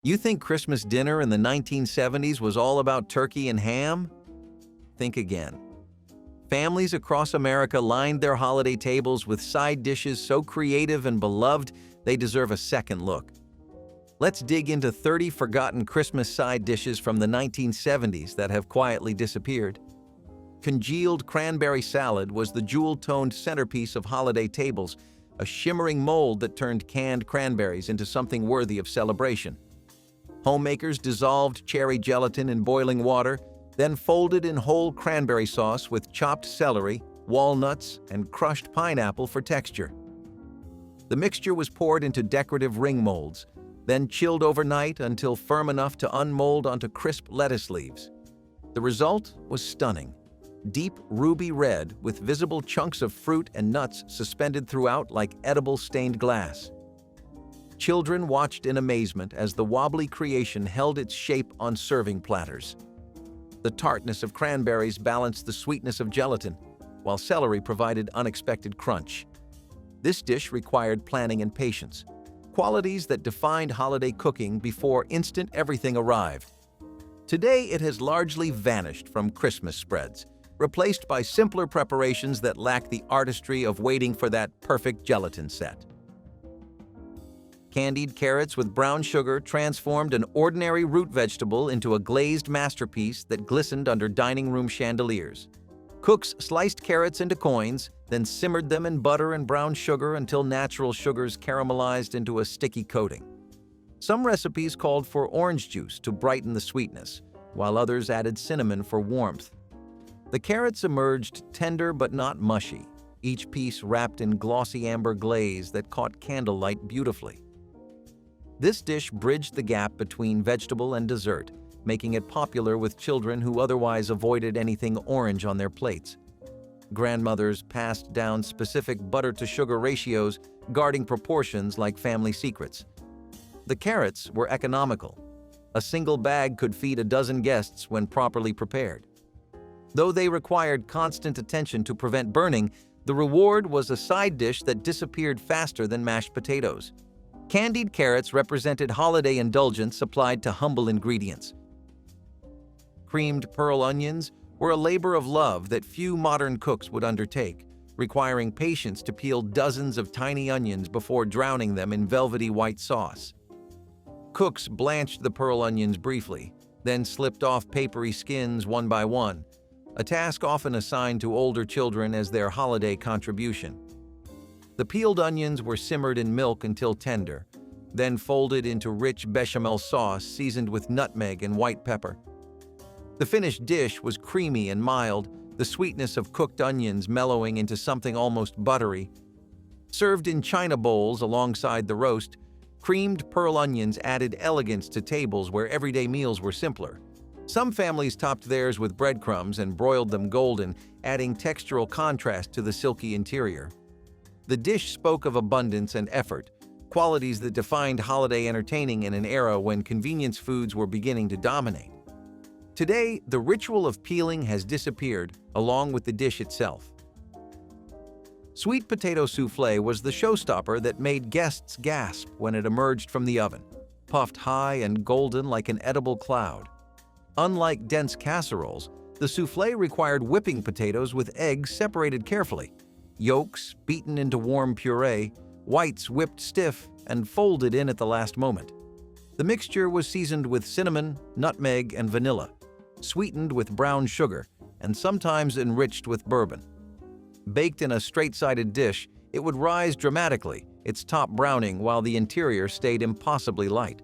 You think Christmas dinner in the 1970s was all about turkey and ham? Think again. Families across America lined their holiday tables with side dishes so creative and beloved they deserve a second look. Let's dig into 30 forgotten Christmas side dishes from the 1970s that have quietly disappeared. Congealed cranberry salad was the jewel-toned centerpiece of holiday tables, a shimmering mold that turned canned cranberries into something worthy of celebration. Homemakers dissolved cherry gelatin in boiling water, then folded in whole cranberry sauce with chopped celery, walnuts, and crushed pineapple for texture. The mixture was poured into decorative ring molds, then chilled overnight until firm enough to unmold onto crisp lettuce leaves. The result was stunning. Deep ruby red with visible chunks of fruit and nuts suspended throughout like edible stained glass. Children watched in amazement as the wobbly creation held its shape on serving platters. The tartness of cranberries balanced the sweetness of gelatin, while celery provided unexpected crunch. This dish required planning and patience, qualities that defined holiday cooking before instant everything arrived. Today, it has largely vanished from Christmas spreads, replaced by simpler preparations that lack the artistry of waiting for that perfect gelatin set. Candied carrots with brown sugar transformed an ordinary root vegetable into a glazed masterpiece that glistened under dining room chandeliers. Cooks sliced carrots into coins, then simmered them in butter and brown sugar until natural sugars caramelized into a sticky coating. Some recipes called for orange juice to brighten the sweetness, while others added cinnamon for warmth. The carrots emerged tender but not mushy, each piece wrapped in glossy amber glaze that caught candlelight beautifully. This dish bridged the gap between vegetable and dessert, making it popular with children who otherwise avoided anything orange on their plates. Grandmothers passed down specific butter-to-sugar ratios, guarding proportions like family secrets. The carrots were economical. A single bag could feed a dozen guests when properly prepared. Though they required constant attention to prevent burning, the reward was a side dish that disappeared faster than mashed potatoes. Candied carrots represented holiday indulgence applied to humble ingredients. Creamed pearl onions were a labor of love that few modern cooks would undertake, requiring patience to peel dozens of tiny onions before drowning them in velvety white sauce. Cooks blanched the pearl onions briefly, then slipped off papery skins one by one, a task often assigned to older children as their holiday contribution. The peeled onions were simmered in milk until tender, then folded into rich bechamel sauce seasoned with nutmeg and white pepper. The finished dish was creamy and mild, the sweetness of cooked onions mellowing into something almost buttery. Served in china bowls alongside the roast, creamed pearl onions added elegance to tables where everyday meals were simpler. Some families topped theirs with breadcrumbs and broiled them golden, adding textural contrast to the silky interior. The dish spoke of abundance and effort, qualities that defined holiday entertaining in an era when convenience foods were beginning to dominate. Today, the ritual of peeling has disappeared, along with the dish itself. Sweet potato soufflé was the showstopper that made guests gasp when it emerged from the oven, puffed high and golden like an edible cloud. Unlike dense casseroles, the soufflé required whipping potatoes with eggs separated carefully, yolks beaten into warm puree, whites whipped stiff and folded in at the last moment. The mixture was seasoned with cinnamon, nutmeg, and vanilla, sweetened with brown sugar, and sometimes enriched with bourbon. Baked in a straight-sided dish, it would rise dramatically, its top browning while the interior stayed impossibly light.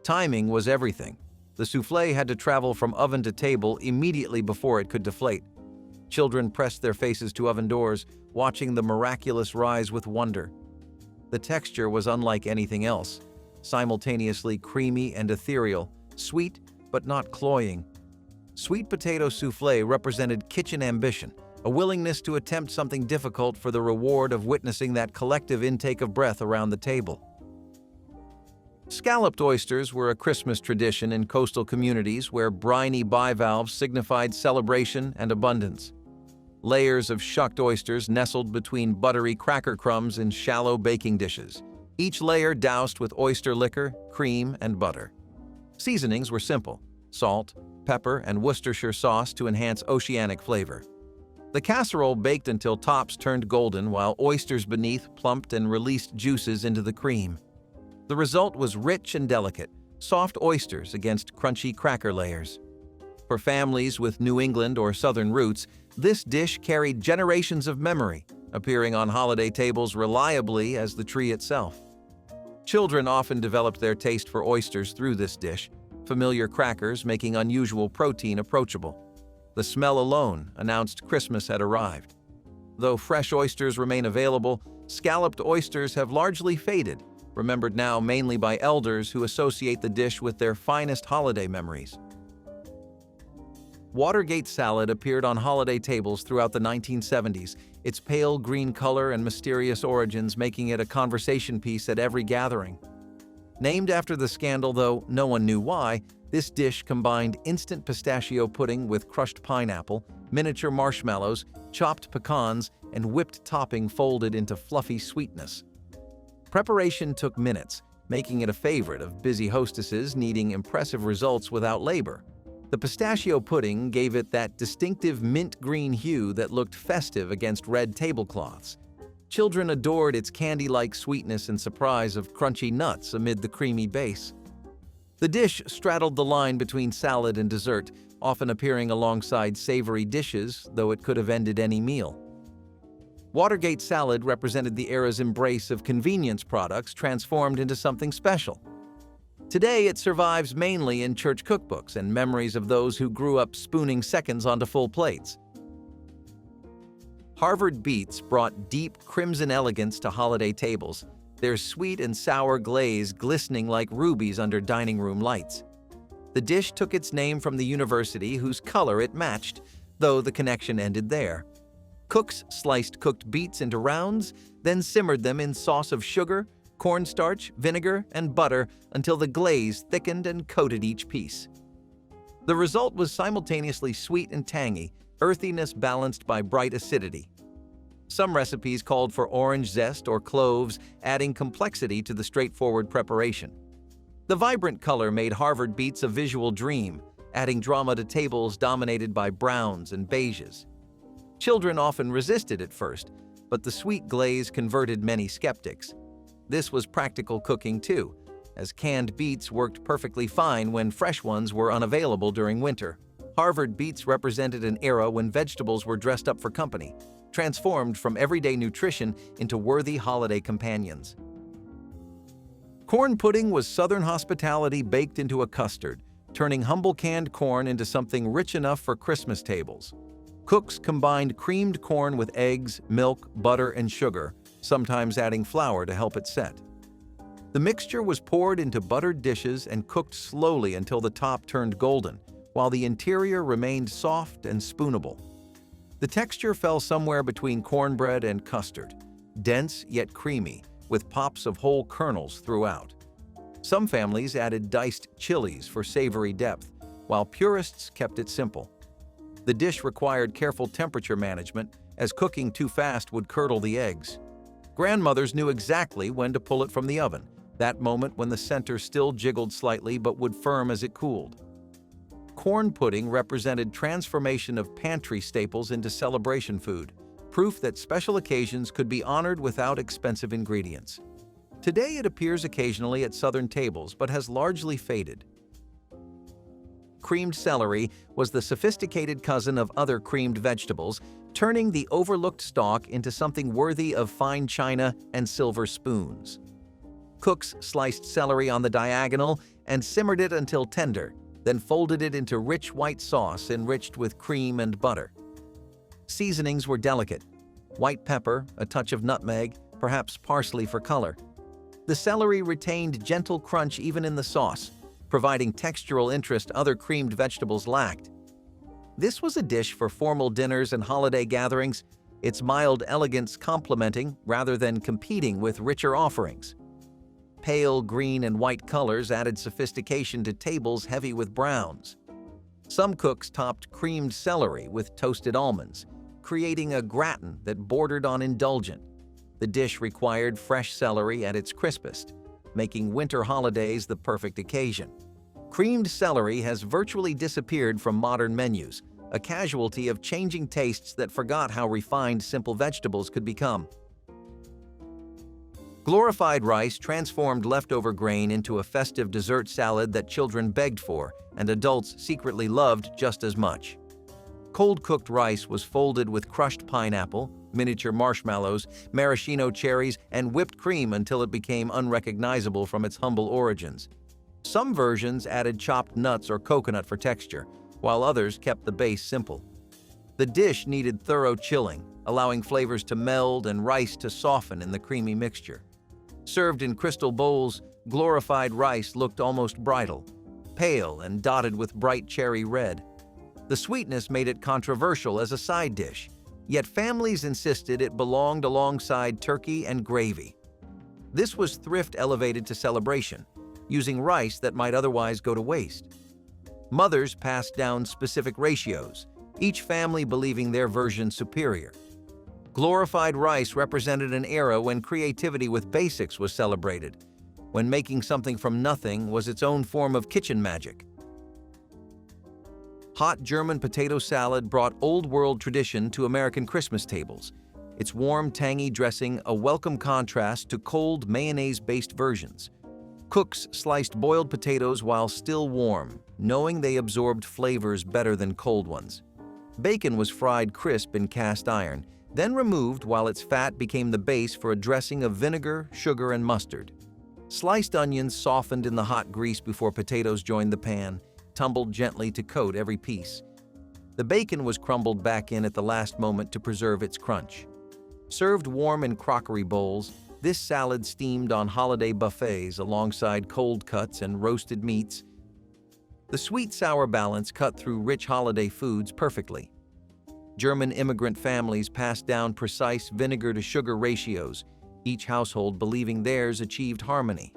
Timing was everything. The soufflé had to travel from oven to table immediately before it could deflate. Children pressed their faces to oven doors, watching the miraculous rise with wonder. The texture was unlike anything else, simultaneously creamy and ethereal, sweet but not cloying. Sweet potato soufflé represented kitchen ambition, a willingness to attempt something difficult for the reward of witnessing that collective intake of breath around the table. Scalloped oysters were a Christmas tradition in coastal communities where briny bivalves signified celebration and abundance. Layers of shucked oysters nestled between buttery cracker crumbs in shallow baking dishes, each layer doused with oyster liquor, cream, and butter. Seasonings were simple: salt, pepper, and Worcestershire sauce to enhance oceanic flavor. The casserole baked until tops turned golden while oysters beneath plumped and released juices into the cream. The result was rich and delicate, soft oysters against crunchy cracker layers. For families with New England or Southern roots, this dish carried generations of memory, appearing on holiday tables reliably as the tree itself. Children often developed their taste for oysters through this dish, familiar crackers making unusual protein approachable. The smell alone announced Christmas had arrived. Though fresh oysters remain available, scalloped oysters have largely faded, remembered now mainly by elders who associate the dish with their finest holiday memories. Watergate salad appeared on holiday tables throughout the 1970s, its pale green color and mysterious origins making it a conversation piece at every gathering. Named after the scandal, though no one knew why, this dish combined instant pistachio pudding with crushed pineapple, miniature marshmallows, chopped pecans, and whipped topping folded into fluffy sweetness. Preparation took minutes, making it a favorite of busy hostesses needing impressive results without labor. The pistachio pudding gave it that distinctive mint green hue that looked festive against red tablecloths. Children adored its candy-like sweetness and surprise of crunchy nuts amid the creamy base. The dish straddled the line between salad and dessert, often appearing alongside savory dishes, though it could have ended any meal. Watergate salad represented the era's embrace of convenience products transformed into something special. Today, it survives mainly in church cookbooks and memories of those who grew up spooning seconds onto full plates. Harvard Beets brought deep crimson elegance to holiday tables, their sweet and sour glaze glistening like rubies under dining room lights. The dish took its name from the university whose color it matched, though the connection ended there. Cooks sliced cooked beets into rounds, then simmered them in sauce of sugar, cornstarch, vinegar, and butter until the glaze thickened and coated each piece. The result was simultaneously sweet and tangy, earthiness balanced by bright acidity. Some recipes called for orange zest or cloves, adding complexity to the straightforward preparation. The vibrant color made Harvard Beets a visual dream, adding drama to tables dominated by browns and beiges. Children often resisted at first, but the sweet glaze converted many skeptics. This was practical cooking too, as canned beets worked perfectly fine when fresh ones were unavailable during winter. Harvard Beets represented an era when vegetables were dressed up for company, transformed from everyday nutrition into worthy holiday companions. Corn pudding was Southern hospitality baked into a custard, turning humble canned corn into something rich enough for Christmas tables. Cooks combined creamed corn with eggs, milk, butter, and sugar, sometimes adding flour to help it set. The mixture was poured into buttered dishes and cooked slowly until the top turned golden, while the interior remained soft and spoonable. The texture fell somewhere between cornbread and custard, dense yet creamy, with pops of whole kernels throughout. Some families added diced chilies for savory depth, while purists kept it simple. The dish required careful temperature management, as cooking too fast would curdle the eggs. Grandmothers knew exactly when to pull it from the oven, that moment when the center still jiggled slightly but would firm as it cooled. Corn pudding represented transformation of pantry staples into celebration food, proof that special occasions could be honored without expensive ingredients. Today it appears occasionally at Southern tables but has largely faded. Creamed celery was the sophisticated cousin of other creamed vegetables, turning the overlooked stalk into something worthy of fine china and silver spoons. Cooks sliced celery on the diagonal and simmered it until tender, then folded it into rich white sauce enriched with cream and butter. Seasonings were delicate: white pepper, a touch of nutmeg, perhaps parsley for color. The celery retained gentle crunch even in the sauce, providing textural interest other creamed vegetables lacked. This was a dish for formal dinners and holiday gatherings, its mild elegance complementing rather than competing with richer offerings. Pale green and white colors added sophistication to tables heavy with browns. Some cooks topped creamed celery with toasted almonds, creating a gratin that bordered on indulgent. The dish required fresh celery at its crispest, making winter holidays the perfect occasion. Creamed celery has virtually disappeared from modern menus, a casualty of changing tastes that forgot how refined simple vegetables could become. Glorified rice transformed leftover grain into a festive dessert salad that children begged for and adults secretly loved just as much. Cold-cooked rice was folded with crushed pineapple, miniature marshmallows, maraschino cherries, and whipped cream until it became unrecognizable from its humble origins. Some versions added chopped nuts or coconut for texture, while others kept the base simple. The dish needed thorough chilling, allowing flavors to meld and rice to soften in the creamy mixture. Served in crystal bowls, glorified rice looked almost bridal, pale and dotted with bright cherry red. The sweetness made it controversial as a side dish, yet families insisted it belonged alongside turkey and gravy. This was thrift elevated to celebration, using rice that might otherwise go to waste. Mothers passed down specific ratios, each family believing their version superior. Glorified rice represented an era when creativity with basics was celebrated, when making something from nothing was its own form of kitchen magic. Hot German potato salad brought old-world tradition to American Christmas tables, its warm, tangy dressing a welcome contrast to cold, mayonnaise-based versions. Cooks sliced boiled potatoes while still warm, knowing they absorbed flavors better than cold ones. Bacon was fried crisp in cast iron, then removed while its fat became the base for a dressing of vinegar, sugar, and mustard. Sliced onions softened in the hot grease before potatoes joined the pan, tumbled gently to coat every piece. The bacon was crumbled back in at the last moment to preserve its crunch. Served warm in crockery bowls, this salad steamed on holiday buffets alongside cold cuts and roasted meats. The sweet-sour balance cut through rich holiday foods perfectly. German immigrant families passed down precise vinegar-to-sugar ratios, each household believing theirs achieved harmony.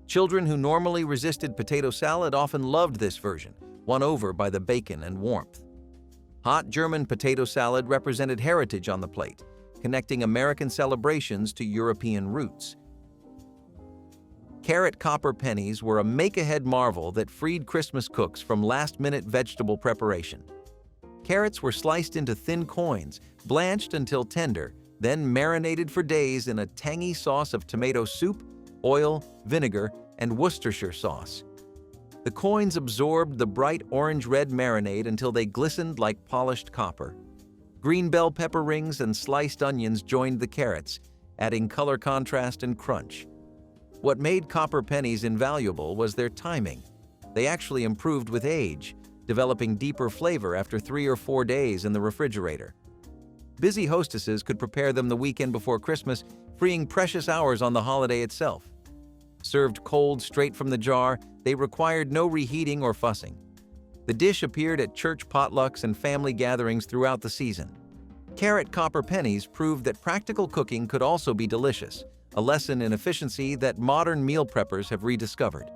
Children who normally resisted potato salad often loved this version, won over by the bacon and warmth. Hot German potato salad represented heritage on the plate, connecting American celebrations to European roots. Carrot copper pennies were a make-ahead marvel that freed Christmas cooks from last-minute vegetable preparation. Carrots were sliced into thin coins, blanched until tender, then marinated for days in a tangy sauce of tomato soup, oil, vinegar, and Worcestershire sauce. The coins absorbed the bright orange-red marinade until they glistened like polished copper. Green bell pepper rings and sliced onions joined the carrots, adding color contrast and crunch. What made copper pennies invaluable was their timing. They actually improved with age, developing deeper flavor after 3 or 4 days in the refrigerator. Busy hostesses could prepare them the weekend before Christmas, freeing precious hours on the holiday itself. Served cold straight from the jar, they required no reheating or fussing. The dish appeared at church potlucks and family gatherings throughout the season. Carrot copper pennies proved that practical cooking could also be delicious, a lesson in efficiency that modern meal preppers have rediscovered.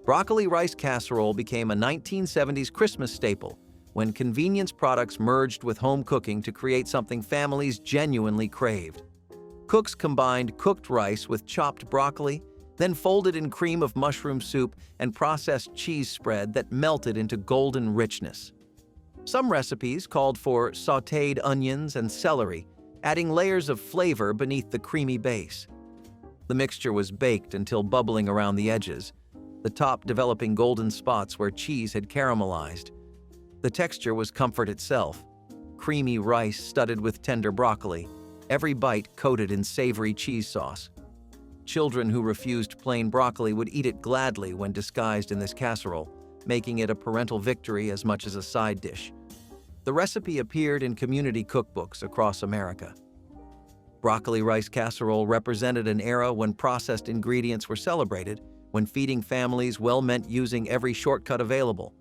Broccoli rice casserole became a 1970s Christmas staple when convenience products merged with home cooking to create something families genuinely craved. Cooks combined cooked rice with chopped broccoli, then folded in cream of mushroom soup and processed cheese spread that melted into golden richness. Some recipes called for sautéed onions and celery, adding layers of flavor beneath the creamy base. The mixture was baked until bubbling around the edges, the top developing golden spots where cheese had caramelized. The texture was comfort itself, creamy rice studded with tender broccoli, every bite coated in savory cheese sauce. Children who refused plain broccoli would eat it gladly when disguised in this casserole, making it a parental victory as much as a side dish. The recipe appeared in community cookbooks across America. Broccoli rice casserole represented an era when processed ingredients were celebrated, when feeding families well meant using every shortcut available.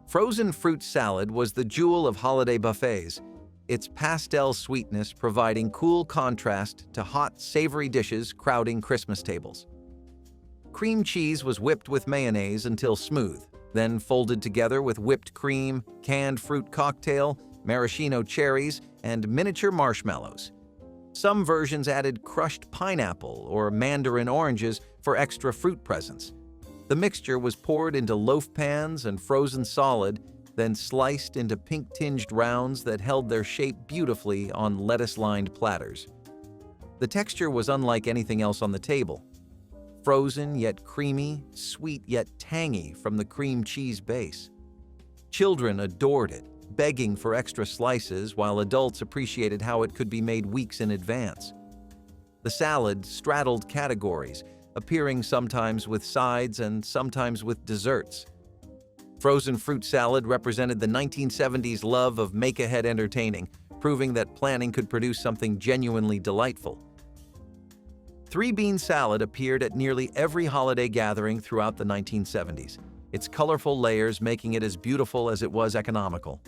Frozen fruit salad was the jewel of holiday buffets, its pastel sweetness providing cool contrast to hot, savory dishes crowding Christmas tables. Cream cheese was whipped with mayonnaise until smooth, then folded together with whipped cream, canned fruit cocktail, maraschino cherries, and miniature marshmallows. Some versions added crushed pineapple or mandarin oranges for extra fruit presence. The mixture was poured into loaf pans and frozen solid, then sliced into pink-tinged rounds that held their shape beautifully on lettuce-lined platters. The texture was unlike anything else on the table. Frozen yet creamy, sweet yet tangy from the cream cheese base. Children adored it, begging for extra slices, while adults appreciated how it could be made weeks in advance. The salad straddled categories, appearing sometimes with sides and sometimes with desserts. Frozen fruit salad represented the 1970s love of make-ahead entertaining, proving that planning could produce something genuinely delightful. Three-bean salad appeared at nearly every holiday gathering throughout the 1970s, its colorful layers making it as beautiful as it was economical.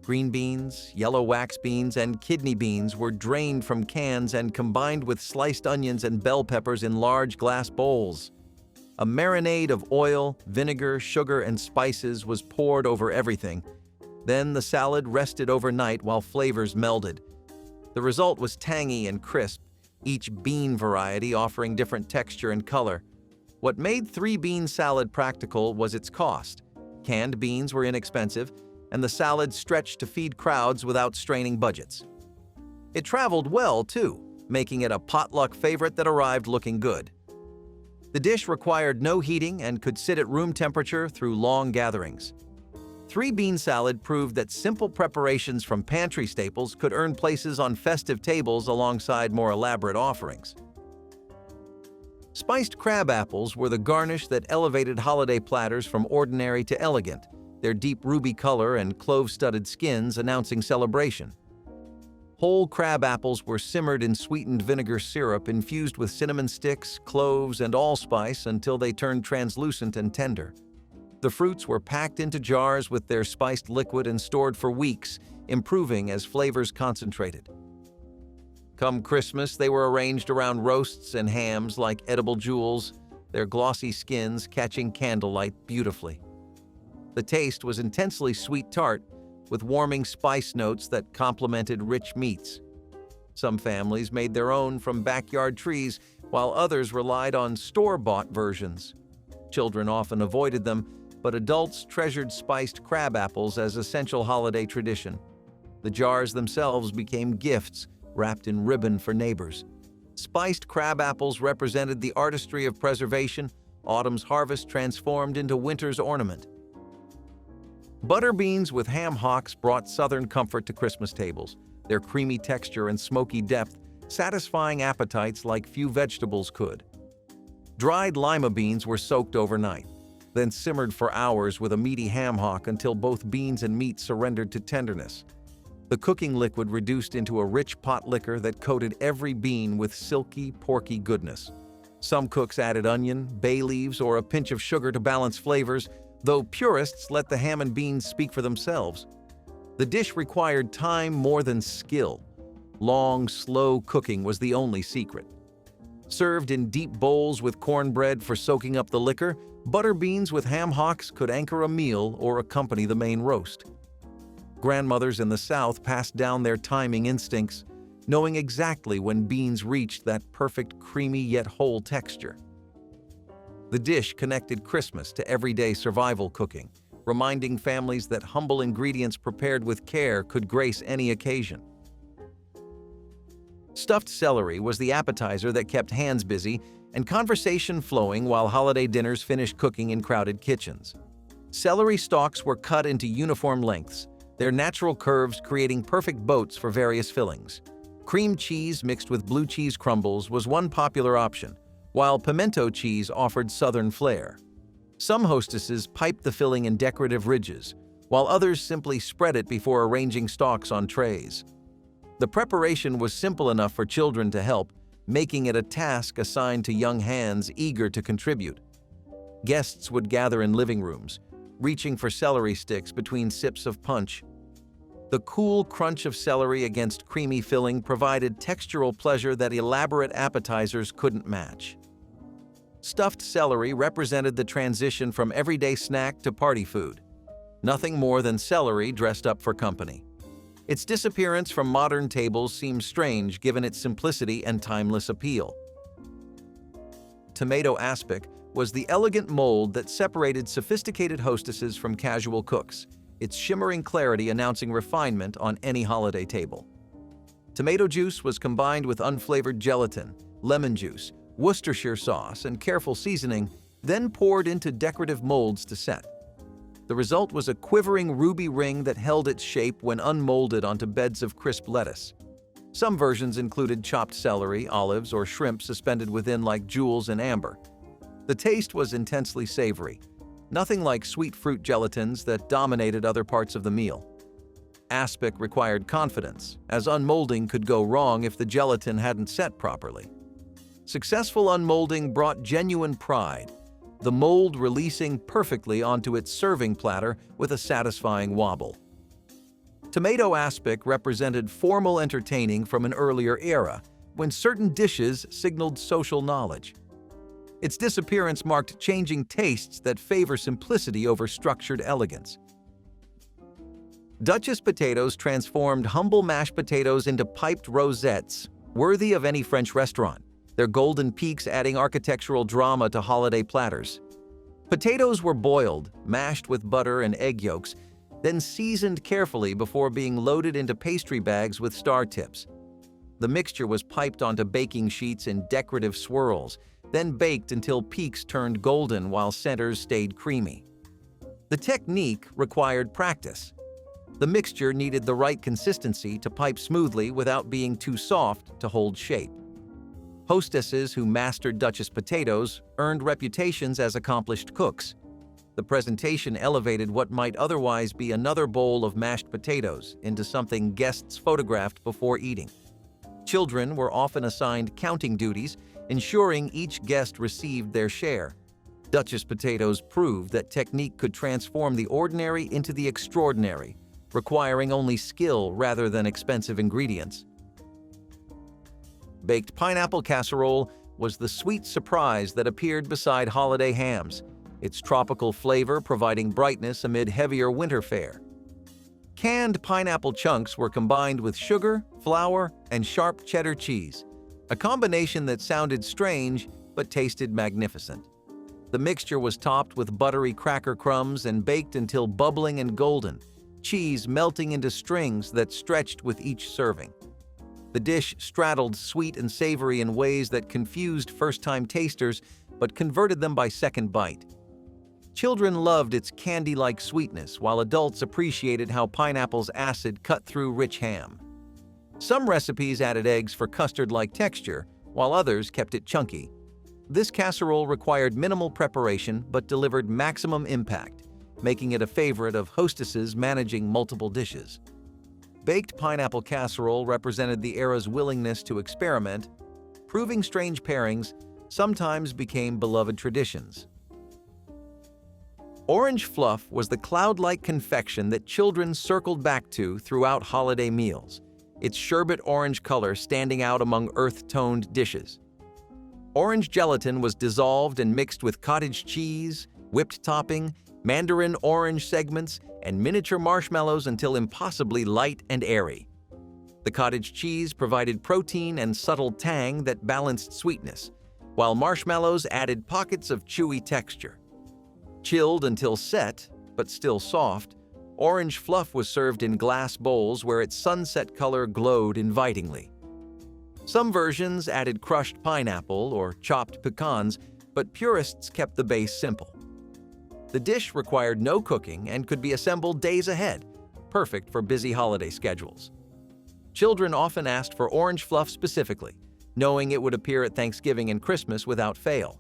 Green beans, yellow wax beans, and kidney beans were drained from cans and combined with sliced onions and bell peppers in large glass bowls. A marinade of oil, vinegar, sugar, and spices was poured over everything. Then the salad rested overnight while flavors melded. The result was tangy and crisp, each bean variety offering different texture and color. What made three-bean salad practical was its cost. Canned beans were inexpensive, and the salad stretched to feed crowds without straining budgets. It traveled well, too, making it a potluck favorite that arrived looking good. The dish required no heating and could sit at room temperature through long gatherings. Three-bean salad proved that simple preparations from pantry staples could earn places on festive tables alongside more elaborate offerings. Spiced crab apples were the garnish that elevated holiday platters from ordinary to elegant, their deep ruby color and clove-studded skins announcing celebration. Whole crab apples were simmered in sweetened vinegar syrup infused with cinnamon sticks, cloves, and allspice until they turned translucent and tender. The fruits were packed into jars with their spiced liquid and stored for weeks, improving as flavors concentrated. Come Christmas, they were arranged around roasts and hams like edible jewels, their glossy skins catching candlelight beautifully. The taste was intensely sweet-tart, with warming spice notes that complemented rich meats. Some families made their own from backyard trees, while others relied on store-bought versions. Children often avoided them, but adults treasured spiced crab apples as essential holiday tradition. The jars themselves became gifts, wrapped in ribbon for neighbors. Spiced crab apples represented the artistry of preservation, autumn's harvest transformed into winter's ornament. Butter beans with ham hocks brought Southern comfort to Christmas tables, their creamy texture and smoky depth satisfying appetites like few vegetables could. Dried lima beans were soaked overnight, then simmered for hours with a meaty ham hock until both beans and meat surrendered to tenderness. The cooking liquid reduced into a rich pot liquor that coated every bean with silky, porky goodness. Some cooks added onion, bay leaves, or a pinch of sugar to balance flavors, though purists let the ham and beans speak for themselves. The dish required time more than skill. Long, slow cooking was the only secret. Served in deep bowls with cornbread for soaking up the liquor, butter beans with ham hocks could anchor a meal or accompany the main roast. Grandmothers in the South passed down their timing instincts, knowing exactly when beans reached that perfect creamy yet whole texture. The dish connected Christmas to everyday survival cooking, reminding families that humble ingredients prepared with care could grace any occasion. Stuffed celery was the appetizer that kept hands busy and conversation flowing while holiday dinners finished cooking in crowded kitchens. Celery stalks were cut into uniform lengths, their natural curves creating perfect boats for various fillings. Cream cheese mixed with blue cheese crumbles was one popular option, while pimento cheese offered southern flair. Some hostesses piped the filling in decorative ridges, while others simply spread it before arranging stalks on trays. The preparation was simple enough for children to help, making it a task assigned to young hands eager to contribute. Guests would gather in living rooms, reaching for celery sticks between sips of punch. The cool crunch of celery against creamy filling provided textural pleasure that elaborate appetizers couldn't match. Stuffed celery represented the transition from everyday snack to party food. Nothing more than celery dressed up for company. Its disappearance from modern tables seems strange given its simplicity and timeless appeal. Tomato aspic was the elegant mold that separated sophisticated hostesses from casual cooks, its shimmering clarity announcing refinement on any holiday table. Tomato juice was combined with unflavored gelatin, lemon juice, Worcestershire sauce, and careful seasoning, then poured into decorative molds to set. The result was a quivering ruby ring that held its shape when unmolded onto beds of crisp lettuce. Some versions included chopped celery, olives, or shrimp suspended within like jewels in amber. The taste was intensely savory, nothing like sweet fruit gelatins that dominated other parts of the meal. Aspic required confidence, as unmolding could go wrong if the gelatin hadn't set properly. Successful unmolding brought genuine pride, the mold releasing perfectly onto its serving platter with a satisfying wobble. Tomato aspic represented formal entertaining from an earlier era, when certain dishes signaled social knowledge. Its disappearance marked changing tastes that favor simplicity over structured elegance. Duchess potatoes transformed humble mashed potatoes into piped rosettes, worthy of any French restaurant, their golden peaks adding architectural drama to holiday platters. Potatoes were boiled, mashed with butter and egg yolks, then seasoned carefully before being loaded into pastry bags with star tips. The mixture was piped onto baking sheets in decorative swirls, then baked until peaks turned golden while centers stayed creamy. The technique required practice. The mixture needed the right consistency to pipe smoothly without being too soft to hold shape. Hostesses who mastered Duchess potatoes earned reputations as accomplished cooks. The presentation elevated what might otherwise be another bowl of mashed potatoes into something guests photographed before eating. Children were often assigned counting duties, ensuring each guest received their share. Duchess potatoes proved that technique could transform the ordinary into the extraordinary, requiring only skill rather than expensive ingredients. Baked pineapple casserole was the sweet surprise that appeared beside holiday hams, its tropical flavor providing brightness amid heavier winter fare. Canned pineapple chunks were combined with sugar, flour, and sharp cheddar cheese, a combination that sounded strange but tasted magnificent. The mixture was topped with buttery cracker crumbs and baked until bubbling and golden, cheese melting into strings that stretched with each serving. The dish straddled sweet and savory in ways that confused first-time tasters but converted them by second bite. Children loved its candy-like sweetness, while adults appreciated how pineapple's acid cut through rich ham. Some recipes added eggs for custard-like texture, while others kept it chunky. This casserole required minimal preparation but delivered maximum impact, making it a favorite of hostesses managing multiple dishes. Baked pineapple casserole represented the era's willingness to experiment, proving strange pairings sometimes became beloved traditions. Orange fluff was the cloud-like confection that children circled back to throughout holiday meals, its sherbet orange color standing out among earth-toned dishes. Orange gelatin was dissolved and mixed with cottage cheese, whipped topping, mandarin orange segments, and miniature marshmallows until impossibly light and airy. The cottage cheese provided protein and subtle tang that balanced sweetness, while marshmallows added pockets of chewy texture. Chilled until set, but still soft, orange fluff was served in glass bowls where its sunset color glowed invitingly. Some versions added crushed pineapple or chopped pecans, but purists kept the base simple. The dish required no cooking and could be assembled days ahead, perfect for busy holiday schedules. Children often asked for orange fluff specifically, knowing it would appear at Thanksgiving and Christmas without fail.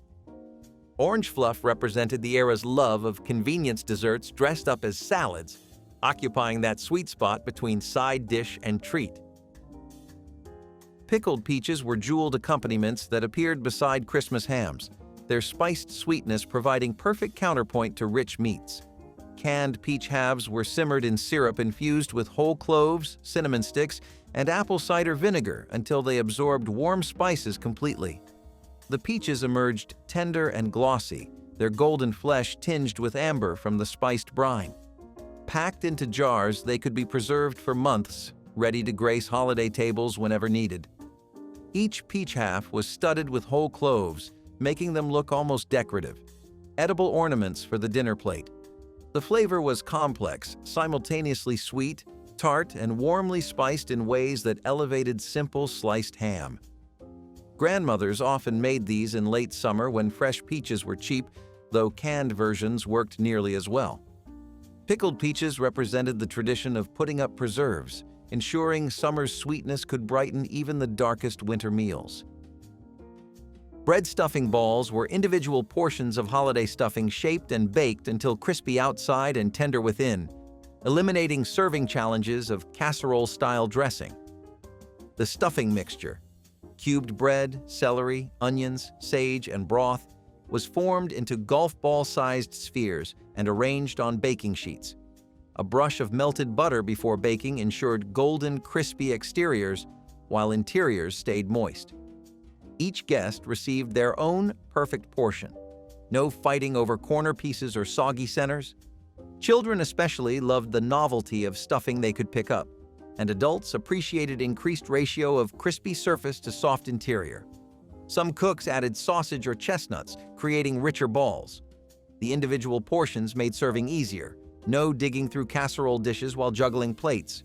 Orange fluff represented the era's love of convenience desserts dressed up as salads, occupying that sweet spot between side dish and treat. Pickled peaches were jeweled accompaniments that appeared beside Christmas hams, their spiced sweetness providing perfect counterpoint to rich meats. Canned peach halves were simmered in syrup infused with whole cloves, cinnamon sticks, and apple cider vinegar until they absorbed warm spices completely. The peaches emerged tender and glossy, their golden flesh tinged with amber from the spiced brine. Packed into jars, they could be preserved for months, ready to grace holiday tables whenever needed. Each peach half was studded with whole cloves, making them look almost decorative. Edible ornaments for the dinner plate. The flavor was complex, simultaneously sweet, tart, and warmly spiced in ways that elevated simple sliced ham. Grandmothers often made these in late summer when fresh peaches were cheap, though canned versions worked nearly as well. Pickled peaches represented the tradition of putting up preserves, ensuring summer's sweetness could brighten even the darkest winter meals. Bread stuffing balls were individual portions of holiday stuffing shaped and baked until crispy outside and tender within, eliminating serving challenges of casserole-style dressing. The stuffing mixture, cubed bread, celery, onions, sage, and broth, was formed into golf ball-sized spheres and arranged on baking sheets. A brush of melted butter before baking ensured golden, crispy exteriors, while interiors stayed moist. Each guest received their own perfect portion. No fighting over corner pieces or soggy centers. Children especially loved the novelty of stuffing they could pick up, and adults appreciated increased ratio of crispy surface to soft interior. Some cooks added sausage or chestnuts, creating richer balls. The individual portions made serving easier. No digging through casserole dishes while juggling plates.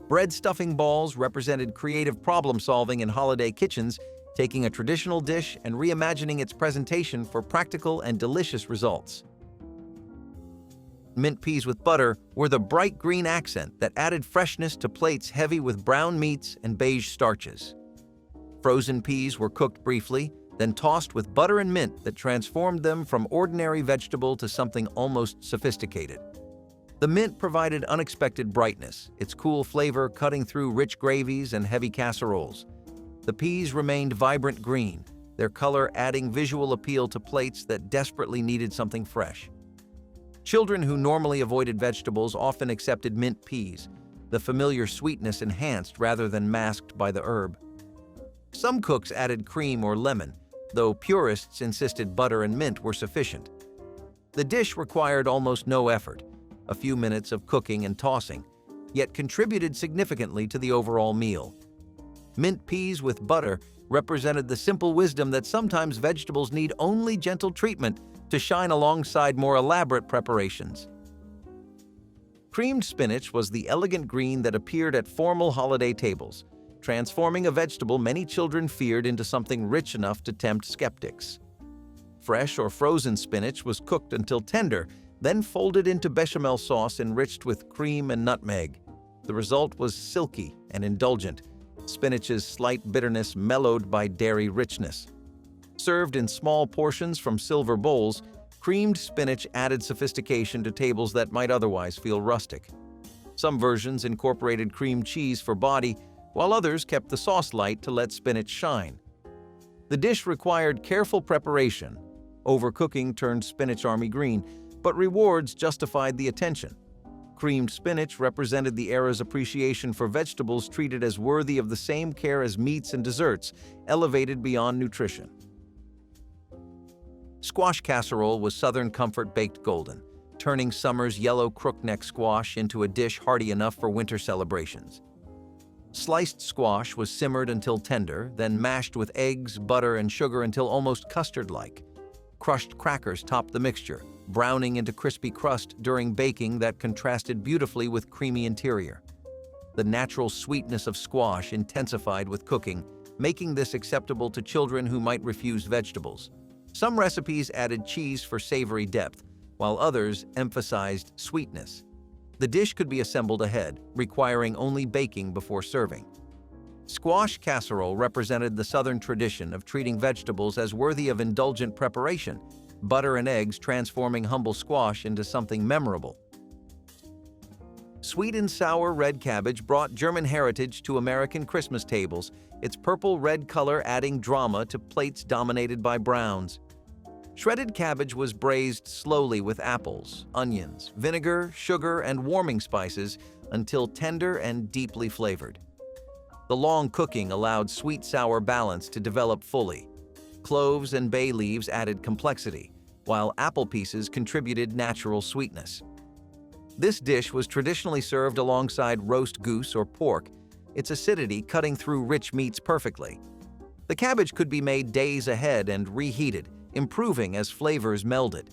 Bread stuffing balls represented creative problem-solving in holiday kitchens, taking a traditional dish and reimagining its presentation for practical and delicious results. Mint peas with butter were the bright green accent that added freshness to plates heavy with brown meats and beige starches. Frozen peas were cooked briefly, then tossed with butter and mint that transformed them from ordinary vegetable to something almost sophisticated. The mint provided unexpected brightness, its cool flavor cutting through rich gravies and heavy casseroles. The peas remained vibrant green, their color adding visual appeal to plates that desperately needed something fresh. Children who normally avoided vegetables often accepted mint peas, the familiar sweetness enhanced rather than masked by the herb. Some cooks added cream or lemon, though purists insisted butter and mint were sufficient. The dish required almost no effort, a few minutes of cooking and tossing, yet contributed significantly to the overall meal. Mint peas with butter represented the simple wisdom that sometimes vegetables need only gentle treatment to shine alongside more elaborate preparations. Creamed spinach was the elegant green that appeared at formal holiday tables, transforming a vegetable many children feared into something rich enough to tempt skeptics. Fresh or frozen spinach was cooked until tender, then folded into bechamel sauce enriched with cream and nutmeg. The result was silky and indulgent, spinach's slight bitterness mellowed by dairy richness. Served in small portions from silver bowls, creamed spinach added sophistication to tables that might otherwise feel rustic. Some versions incorporated cream cheese for body, while others kept the sauce light to let spinach shine. The dish required careful preparation. Overcooking turned spinach army green, but rewards justified the attention. Creamed spinach represented the era's appreciation for vegetables treated as worthy of the same care as meats and desserts, elevated beyond nutrition. Squash casserole was Southern comfort baked golden, turning summer's yellow crookneck squash into a dish hearty enough for winter celebrations. Sliced squash was simmered until tender, then mashed with eggs, butter, and sugar until almost custard-like. Crushed crackers topped the mixture, browning into crispy crust during baking that contrasted beautifully with creamy interior. The natural sweetness of squash intensified with cooking, making this acceptable to children who might refuse vegetables. Some recipes added cheese for savory depth, while others emphasized sweetness. The dish could be assembled ahead, requiring only baking before serving. Squash casserole represented the Southern tradition of treating vegetables as worthy of indulgent preparation, butter and eggs transforming humble squash into something memorable. Sweet and sour red cabbage brought German heritage to American Christmas tables, its purple-red color adding drama to plates dominated by browns. Shredded cabbage was braised slowly with apples, onions, vinegar, sugar, and warming spices until tender and deeply flavored. The long cooking allowed sweet-sour balance to develop fully. Cloves and bay leaves added complexity, while apple pieces contributed natural sweetness. This dish was traditionally served alongside roast goose or pork, its acidity cutting through rich meats perfectly. The cabbage could be made days ahead and reheated, improving as flavors melded.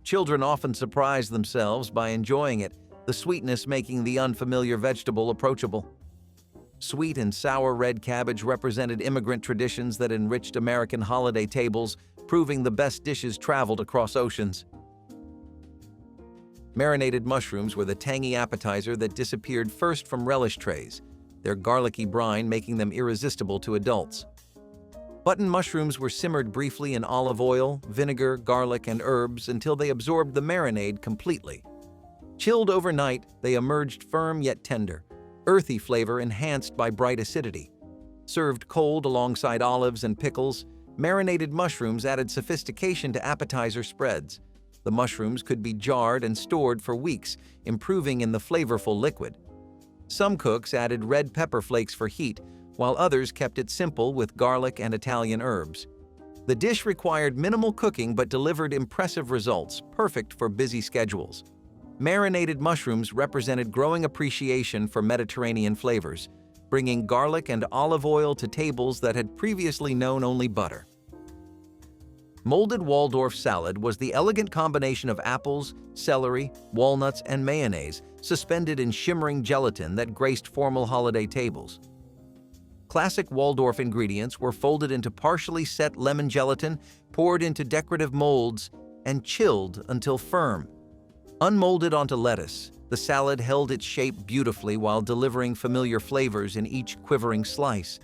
Children often surprise themselves by enjoying it, the sweetness making the unfamiliar vegetable approachable. Sweet and sour red cabbage represented immigrant traditions that enriched American holiday tables, proving the best dishes traveled across oceans. Marinated mushrooms were the tangy appetizer that disappeared first from relish trays, their garlicky brine making them irresistible to adults. Button mushrooms were simmered briefly in olive oil, vinegar, garlic, and herbs until they absorbed the marinade completely. Chilled overnight, they emerged firm yet tender, earthy flavor enhanced by bright acidity. Served cold alongside olives and pickles, marinated mushrooms added sophistication to appetizer spreads. The mushrooms could be jarred and stored for weeks, improving in the flavorful liquid. Some cooks added red pepper flakes for heat, while others kept it simple with garlic and Italian herbs. The dish required minimal cooking but delivered impressive results, perfect for busy schedules. Marinated mushrooms represented growing appreciation for Mediterranean flavors, bringing garlic and olive oil to tables that had previously known only butter. Molded Waldorf salad was the elegant combination of apples, celery, walnuts, and mayonnaise suspended in shimmering gelatin that graced formal holiday tables. Classic Waldorf ingredients were folded into partially set lemon gelatin, poured into decorative molds, and chilled until firm. Unmolded onto lettuce, the salad held its shape beautifully while delivering familiar flavors in each quivering slice.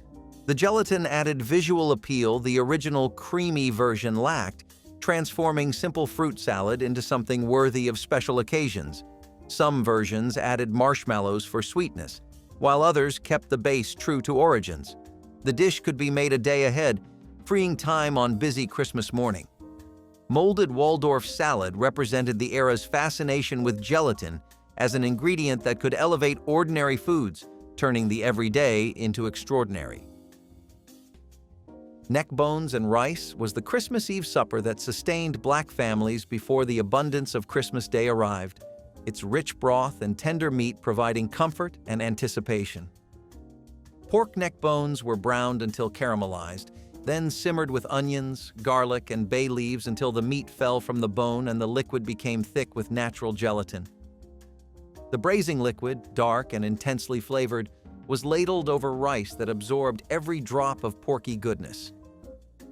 The gelatin added visual appeal the original creamy version lacked, transforming simple fruit salad into something worthy of special occasions. Some versions added marshmallows for sweetness, while others kept the base true to origins. The dish could be made a day ahead, freeing time on busy Christmas morning. Molded Waldorf salad represented the era's fascination with gelatin as an ingredient that could elevate ordinary foods, turning the everyday into extraordinary. Neck bones and rice was the Christmas Eve supper that sustained Black families before the abundance of Christmas Day arrived, its rich broth and tender meat providing comfort and anticipation. Pork neck bones were browned until caramelized, then simmered with onions, garlic, and bay leaves until the meat fell from the bone and the liquid became thick with natural gelatin. The braising liquid, dark and intensely flavored, was ladled over rice that absorbed every drop of porky goodness.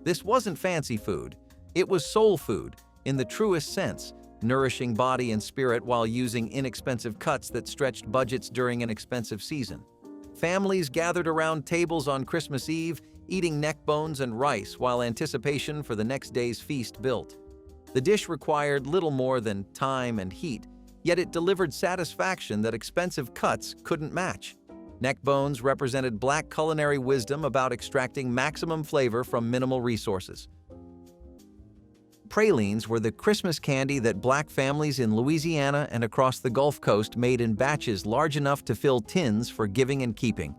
This wasn't fancy food. It was soul food, in the truest sense, nourishing body and spirit while using inexpensive cuts that stretched budgets during an expensive season. Families gathered around tables on Christmas Eve, eating neck bones and rice while anticipation for the next day's feast built. The dish required little more than time and heat, yet it delivered satisfaction that expensive cuts couldn't match. Neck bones represented Black culinary wisdom about extracting maximum flavor from minimal resources. Pralines were the Christmas candy that Black families in Louisiana and across the Gulf Coast made in batches large enough to fill tins for giving and keeping.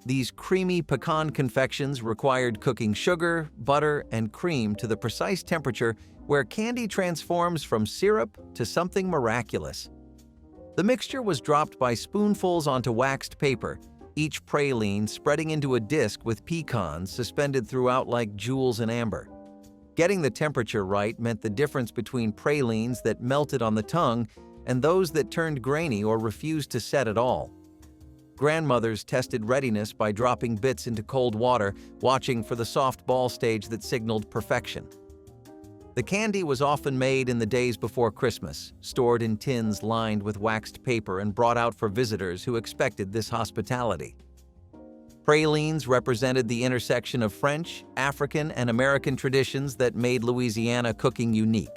These creamy pecan confections required cooking sugar, butter, and cream to the precise temperature where candy transforms from syrup to something miraculous. The mixture was dropped by spoonfuls onto waxed paper, each praline spreading into a disc with pecans suspended throughout like jewels in amber. Getting the temperature right meant the difference between pralines that melted on the tongue and those that turned grainy or refused to set at all. Grandmothers tested readiness by dropping bits into cold water, watching for the soft ball stage that signaled perfection. The candy was often made in the days before Christmas, stored in tins lined with waxed paper and brought out for visitors who expected this hospitality. Pralines represented the intersection of French, African, and American traditions that made Louisiana cooking unique.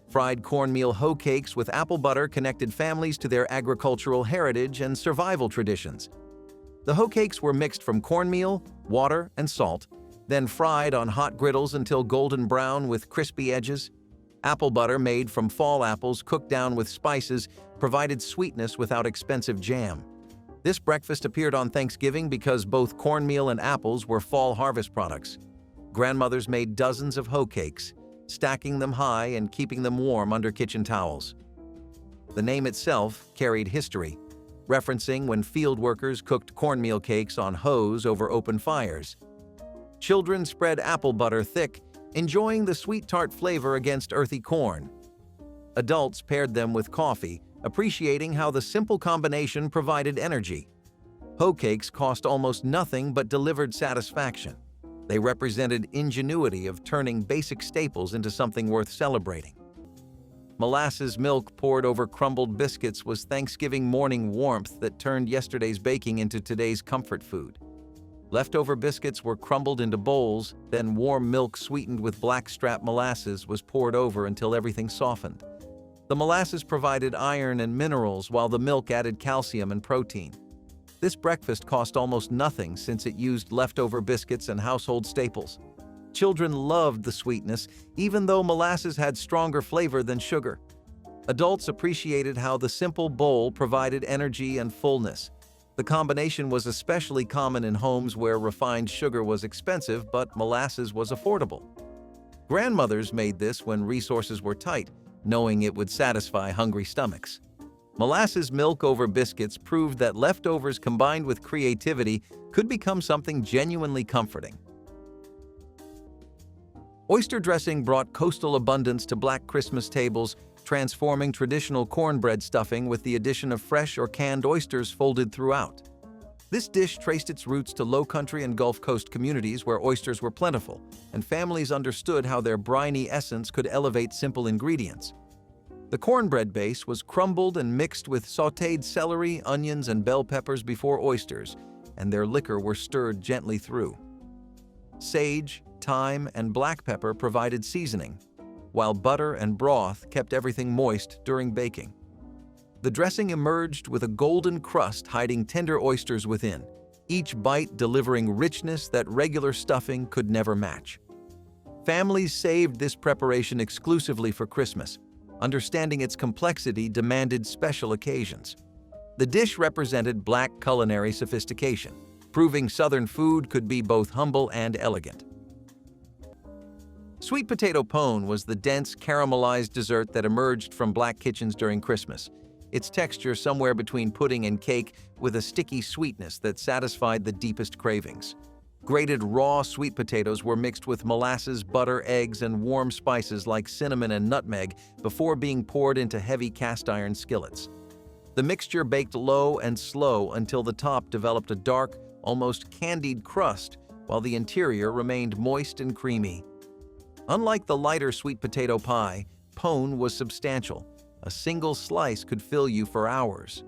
Fried cornmeal hoe cakes with apple butter connected families to their agricultural heritage and survival traditions. The hoe cakes were mixed from cornmeal, water, and salt, then fried on hot griddles until golden brown with crispy edges. Apple butter made from fall apples cooked down with spices provided sweetness without expensive jam. This breakfast appeared on Thanksgiving because both cornmeal and apples were fall harvest products. Grandmothers made dozens of hoe cakes, stacking them high and keeping them warm under kitchen towels. The name itself carried history. referencing when field workers cooked cornmeal cakes on hose over open fires. Children spread apple butter thick, enjoying the sweet tart flavor against earthy corn. Adults paired them with coffee, appreciating how the simple combination provided energy. Hoe cakes cost almost nothing but delivered satisfaction. They represented ingenuity of turning basic staples into something worth celebrating. Molasses milk poured over crumbled biscuits was Thanksgiving morning warmth that turned yesterday's baking into today's comfort food. Leftover biscuits were crumbled into bowls, then warm milk sweetened with blackstrap molasses was poured over until everything softened. The molasses provided iron and minerals while the milk added calcium and protein. This breakfast cost almost nothing since it used leftover biscuits and household staples. Children loved the sweetness, even though molasses had stronger flavor than sugar. Adults appreciated how the simple bowl provided energy and fullness. The combination was especially common in homes where refined sugar was expensive but molasses was affordable. Grandmothers made this when resources were tight, knowing it would satisfy hungry stomachs. Molasses milk over biscuits proved that leftovers combined with creativity could become something genuinely comforting. Oyster dressing brought coastal abundance to Black Christmas tables, transforming traditional cornbread stuffing with the addition of fresh or canned oysters folded throughout. This dish traced its roots to Lowcountry and Gulf Coast communities where oysters were plentiful, and families understood how their briny essence could elevate simple ingredients. The cornbread base was crumbled and mixed with sautéed celery, onions, and bell peppers before oysters, and their liquor were stirred gently through. Sage, thyme, and black pepper provided seasoning, while butter and broth kept everything moist during baking. The dressing emerged with a golden crust hiding tender oysters within, each bite delivering richness that regular stuffing could never match. Families saved this preparation exclusively for Christmas. Understanding its complexity demanded special occasions. The dish represented Black culinary sophistication, proving Southern food could be both humble and elegant. Sweet potato pone was the dense, caramelized dessert that emerged from Black kitchens during Christmas, its texture somewhere between pudding and cake with a sticky sweetness that satisfied the deepest cravings. Grated raw sweet potatoes were mixed with molasses, butter, eggs, and warm spices like cinnamon and nutmeg before being poured into heavy cast-iron skillets. The mixture baked low and slow until the top developed a dark, almost candied crust, while the interior remained moist and creamy. Unlike the lighter sweet potato pie, pone was substantial. A single slice could fill you for hours.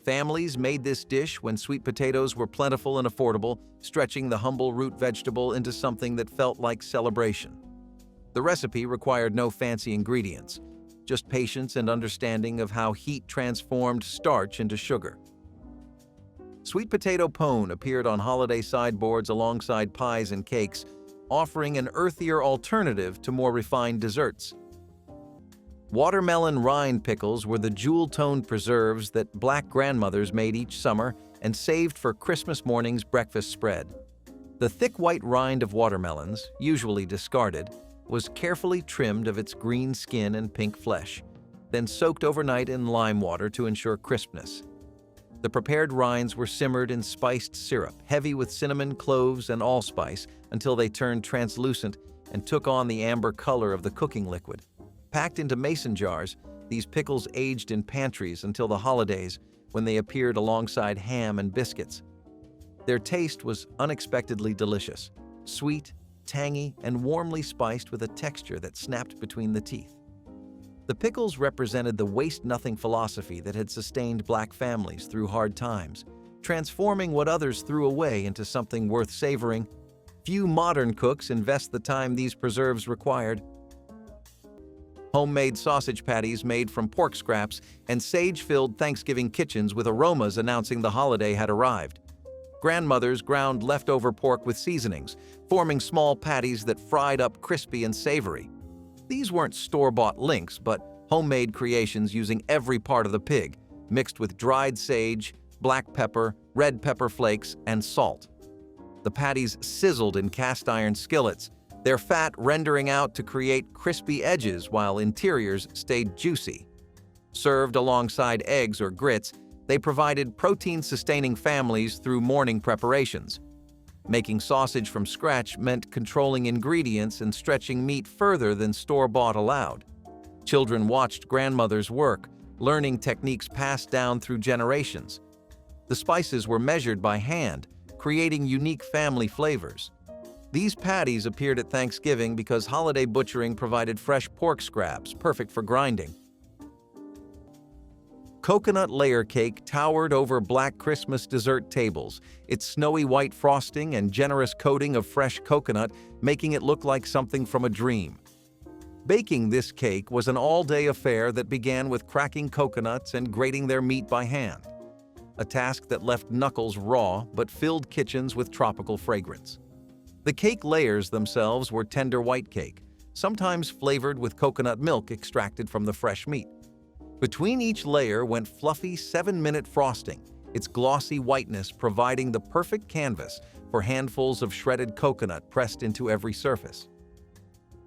Families made this dish when sweet potatoes were plentiful and affordable, stretching the humble root vegetable into something that felt like celebration. The recipe required no fancy ingredients, just patience and understanding of how heat transformed starch into sugar. Sweet potato pone appeared on holiday sideboards alongside pies and cakes, offering an earthier alternative to more refined desserts. Watermelon rind pickles were the jewel-toned preserves that Black grandmothers made each summer and saved for Christmas morning's breakfast spread. The thick white rind of watermelons, usually discarded, was carefully trimmed of its green skin and pink flesh, then soaked overnight in lime water to ensure crispness. The prepared rinds were simmered in spiced syrup, heavy with cinnamon, cloves, and allspice, until they turned translucent and took on the amber color of the cooking liquid. Packed into mason jars, these pickles aged in pantries until the holidays, when they appeared alongside ham and biscuits. Their taste was unexpectedly delicious, sweet, tangy, and warmly spiced with a texture that snapped between the teeth. The pickles represented the waste-nothing philosophy that had sustained Black families through hard times, transforming what others threw away into something worth savoring. Few modern cooks invest the time these preserves required. Homemade sausage patties made from pork scraps and sage-filled Thanksgiving kitchens with aromas announcing the holiday had arrived. Grandmothers ground leftover pork with seasonings, forming small patties that fried up crispy and savory. These weren't store-bought links, but homemade creations using every part of the pig, mixed with dried sage, black pepper, red pepper flakes, and salt. The patties sizzled in cast-iron skillets, their fat rendering out to create crispy edges while interiors stayed juicy. Served alongside eggs or grits, They provided protein-sustaining families through morning preparations. Making sausage from scratch meant controlling ingredients and stretching meat further than store-bought allowed. Children watched grandmothers work, learning techniques passed down through generations. The spices were measured by hand, creating unique family flavors. These patties appeared at Thanksgiving because holiday butchering provided fresh pork scraps, perfect for grinding. Coconut layer cake towered over Black Christmas dessert tables, its snowy white frosting and generous coating of fresh coconut making it look like something from a dream. Baking this cake was an all-day affair that began with cracking coconuts and grating their meat by hand, a task that left knuckles raw but filled kitchens with tropical fragrance. The cake layers themselves were tender white cake, sometimes flavored with coconut milk extracted from the fresh meat. Between each layer went fluffy 7-minute frosting, its glossy whiteness providing the perfect canvas for handfuls of shredded coconut pressed into every surface.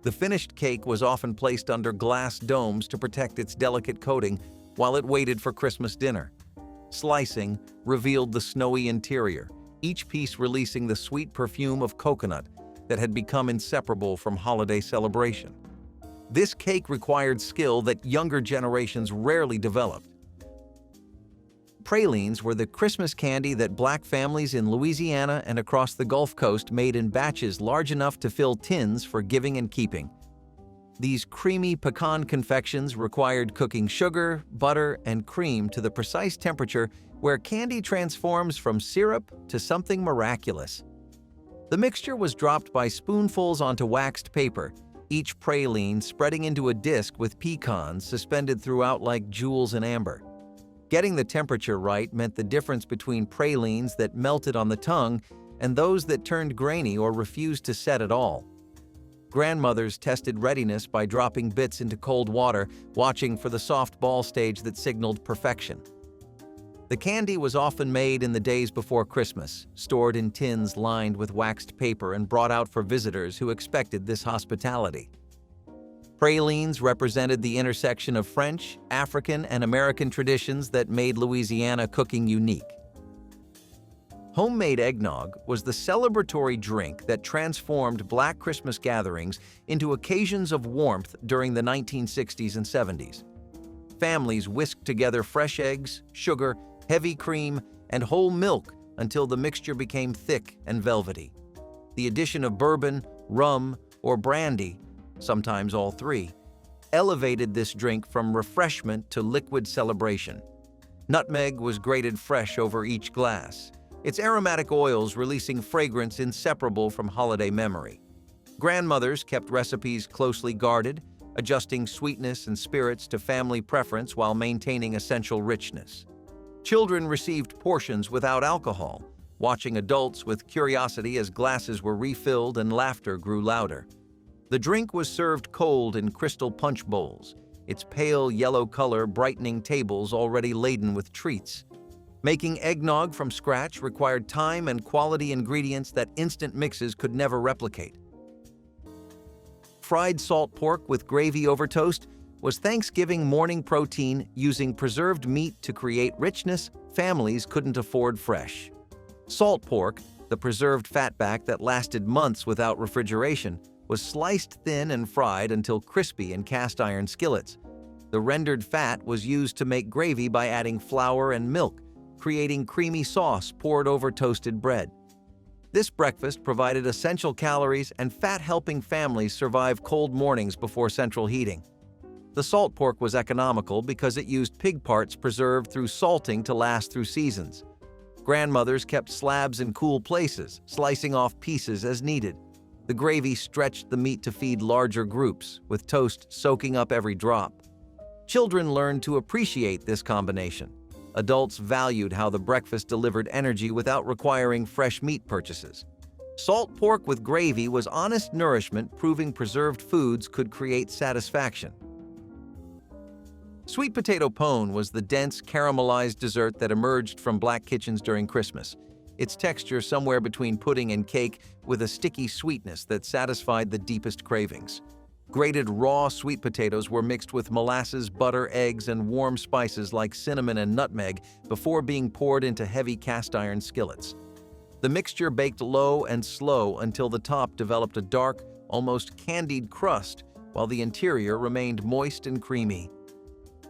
The finished cake was often placed under glass domes to protect its delicate coating while it waited for Christmas dinner. Slicing revealed the snowy interior, each piece releasing the sweet perfume of coconut that had become inseparable from holiday celebration. This cake required skill that younger generations rarely developed. Pralines were the Christmas candy that Black families in Louisiana and across the Gulf Coast made in batches large enough to fill tins for giving and keeping. These creamy pecan confections required cooking sugar, butter, and cream to the precise temperature where candy transforms from syrup to something miraculous. The mixture was dropped by spoonfuls onto waxed paper, each praline spreading into a disc with pecans suspended throughout like jewels in amber. Getting the temperature right meant the difference between pralines that melted on the tongue and those that turned grainy or refused to set at all. Grandmothers tested readiness by dropping bits into cold water, watching for the soft ball stage that signaled perfection. The candy was often made in the days before Christmas, stored in tins lined with waxed paper and brought out for visitors who expected this hospitality. Pralines represented the intersection of French, African, and American traditions that made Louisiana cooking unique. Homemade eggnog was the celebratory drink that transformed Black Christmas gatherings into occasions of warmth during the 1960s and 70s. Families whisked together fresh eggs, sugar, heavy cream, and whole milk until the mixture became thick and velvety. The addition of bourbon, rum, or brandy, sometimes all three, elevated this drink from refreshment to liquid celebration. Nutmeg was grated fresh over each glass, its aromatic oils releasing fragrance inseparable from holiday memory. Grandmothers kept recipes closely guarded, adjusting sweetness and spirits to family preference while maintaining essential richness. Children received portions without alcohol, watching adults with curiosity as glasses were refilled and laughter grew louder. The drink was served cold in crystal punch bowls, its pale yellow color brightening tables already laden with treats. Making eggnog from scratch required time and quality ingredients that instant mixes could never replicate. Fried salt pork with gravy over toast was Thanksgiving morning protein using preserved meat to create richness families couldn't afford fresh. Salt pork, the preserved fatback that lasted months without refrigeration, was sliced thin and fried until crispy in cast-iron skillets. The rendered fat was used to make gravy by adding flour and milk, creating creamy sauce poured over toasted bread. This breakfast provided essential calories and fat, helping families survive cold mornings before central heating. The salt pork was economical because it used pig parts preserved through salting to last through seasons. Grandmothers kept slabs in cool places, slicing off pieces as needed. The gravy stretched the meat to feed larger groups, with toast soaking up every drop. Children learned to appreciate this combination. Adults valued how the breakfast delivered energy without requiring fresh meat purchases. Salt pork with gravy was honest nourishment, proving preserved foods could create satisfaction. Sweet potato pone was the dense, caramelized dessert that emerged from Black kitchens during Christmas, its texture somewhere between pudding and cake with a sticky sweetness that satisfied the deepest cravings. Grated raw sweet potatoes were mixed with molasses, butter, eggs, and warm spices like cinnamon and nutmeg before being poured into heavy cast-iron skillets. The mixture baked low and slow until the top developed a dark, almost candied crust, while the interior remained moist and creamy.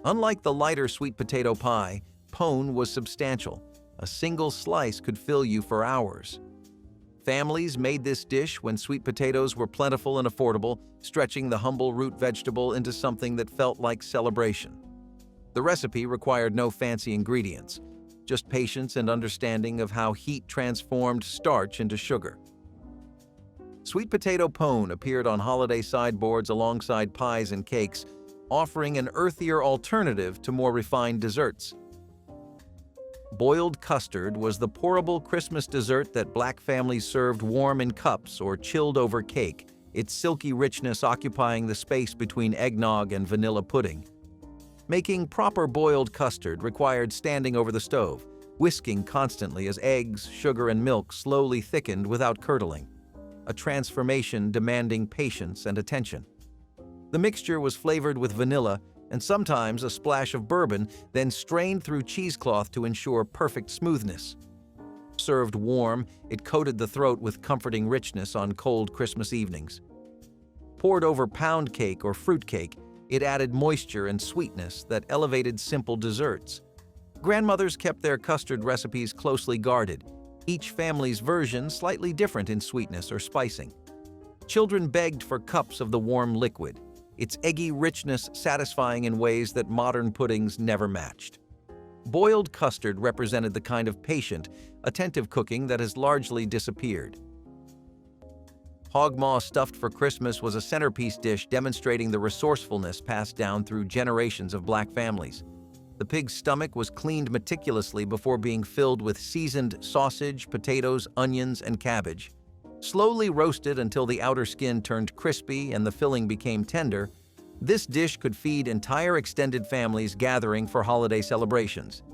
Unlike the lighter sweet potato pie, pone was substantial. A single slice could fill you for hours. Families made this dish when sweet potatoes were plentiful and affordable, stretching the humble root vegetable into something that felt like celebration. The recipe required no fancy ingredients, just patience and understanding of how heat transformed starch into sugar. Sweet potato pone appeared on holiday sideboards alongside pies and cakes, offering an earthier alternative to more refined desserts. Boiled custard was the pourable Christmas dessert that Black families served warm in cups or chilled over cake, its silky richness occupying the space between eggnog and vanilla pudding. Making proper boiled custard required standing over the stove, whisking constantly as eggs, sugar, and milk slowly thickened without curdling, a transformation demanding patience and attention. The mixture was flavored with vanilla and sometimes a splash of bourbon, then strained through cheesecloth to ensure perfect smoothness. Served warm, it coated the throat with comforting richness on cold Christmas evenings. Poured over pound cake or fruit cake, it added moisture and sweetness that elevated simple desserts. Grandmothers kept their custard recipes closely guarded, each family's version slightly different in sweetness or spicing. Children begged for cups of the warm liquid, its eggy richness satisfying in ways that modern puddings never matched. Boiled custard represented the kind of patient, attentive cooking that has largely disappeared. Hog maw stuffed for Christmas was a centerpiece dish demonstrating the resourcefulness passed down through generations of Black families. The pig's stomach was cleaned meticulously before being filled with seasoned sausage, potatoes, onions, and cabbage. Slowly roasted until the outer skin turned crispy and the filling became tender, this dish could feed entire extended families gathering for holiday celebrations.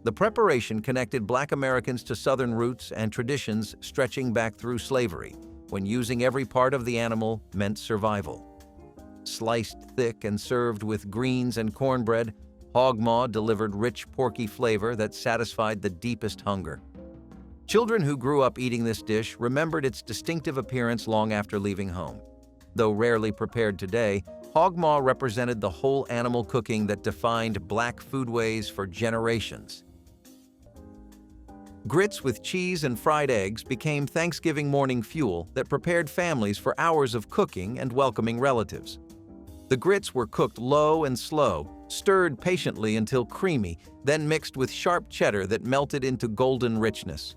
The preparation connected Black Americans to Southern roots and traditions stretching back through slavery, when using every part of the animal meant survival. Sliced thick and served with greens and cornbread, hog maw delivered rich porky flavor that satisfied the deepest hunger. Children who grew up eating this dish remembered its distinctive appearance long after leaving home. Though rarely prepared today, hog maw represented the whole animal cooking that defined Black foodways for generations. Grits with cheese and fried eggs became Thanksgiving morning fuel that prepared families for hours of cooking and welcoming relatives. The grits were cooked low and slow, stirred patiently until creamy, then mixed with sharp cheddar that melted into golden richness.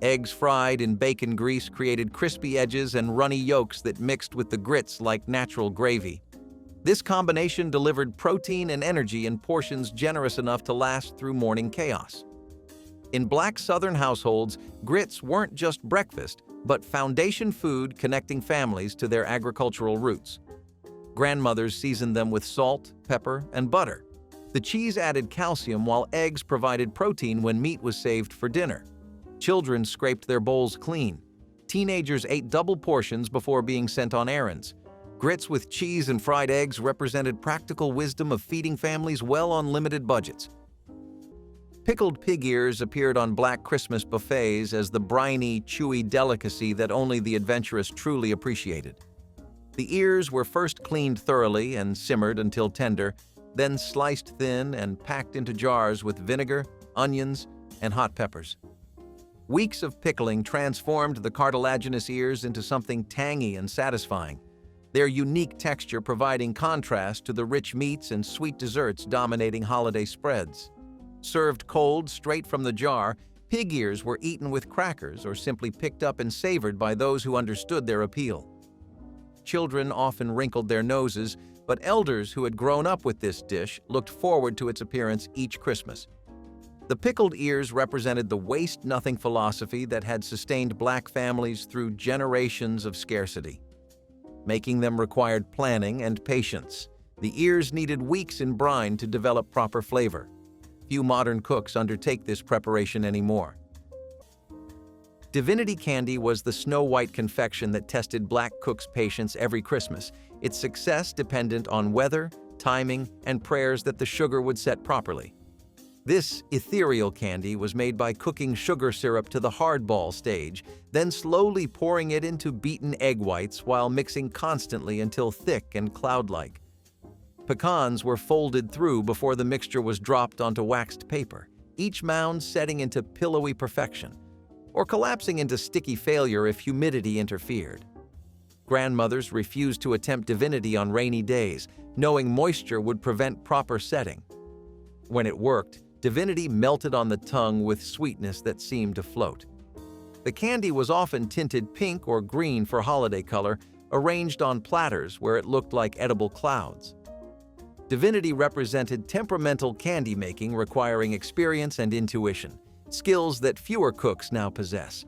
Eggs fried in bacon grease created crispy edges and runny yolks that mixed with the grits like natural gravy. This combination delivered protein and energy in portions generous enough to last through morning chaos. In Black Southern households, grits weren't just breakfast, but foundation food connecting families to their agricultural roots. Grandmothers seasoned them with salt, pepper, and butter. The cheese added calcium while eggs provided protein when meat was saved for dinner. Children scraped their bowls clean. Teenagers ate double portions before being sent on errands. Grits with cheese and fried eggs represented practical wisdom of feeding families well on limited budgets. Pickled pig ears appeared on Black Christmas buffets as the briny, chewy delicacy that only the adventurous truly appreciated. The ears were first cleaned thoroughly and simmered until tender, then sliced thin and packed into jars with vinegar, onions, and hot peppers. Weeks of pickling transformed the cartilaginous ears into something tangy and satisfying, their unique texture providing contrast to the rich meats and sweet desserts dominating holiday spreads. Served cold, straight from the jar, pig ears were eaten with crackers or simply picked up and savored by those who understood their appeal. Children often wrinkled their noses, but elders who had grown up with this dish looked forward to its appearance each Christmas. The pickled ears represented the waste-nothing philosophy that had sustained Black families through generations of scarcity. Making them required planning and patience. The ears needed weeks in brine to develop proper flavor. Few modern cooks undertake this preparation anymore. Divinity candy was the snow-white confection that tested Black cooks' patience every Christmas. its success dependent on weather, timing, and prayers that the sugar would set properly. This ethereal candy was made by cooking sugar syrup to the hardball stage, then slowly pouring it into beaten egg whites while mixing constantly until thick and cloud-like. Pecans were folded through before the mixture was dropped onto waxed paper, each mound setting into pillowy perfection, or collapsing into sticky failure if humidity interfered. Grandmothers refused to attempt divinity on rainy days, knowing moisture would prevent proper setting. When it worked, divinity melted on the tongue with sweetness that seemed to float. The candy was often tinted pink or green for holiday color, arranged on platters where it looked like edible clouds. Divinity represented temperamental candy making requiring experience and intuition, skills that fewer cooks now possess.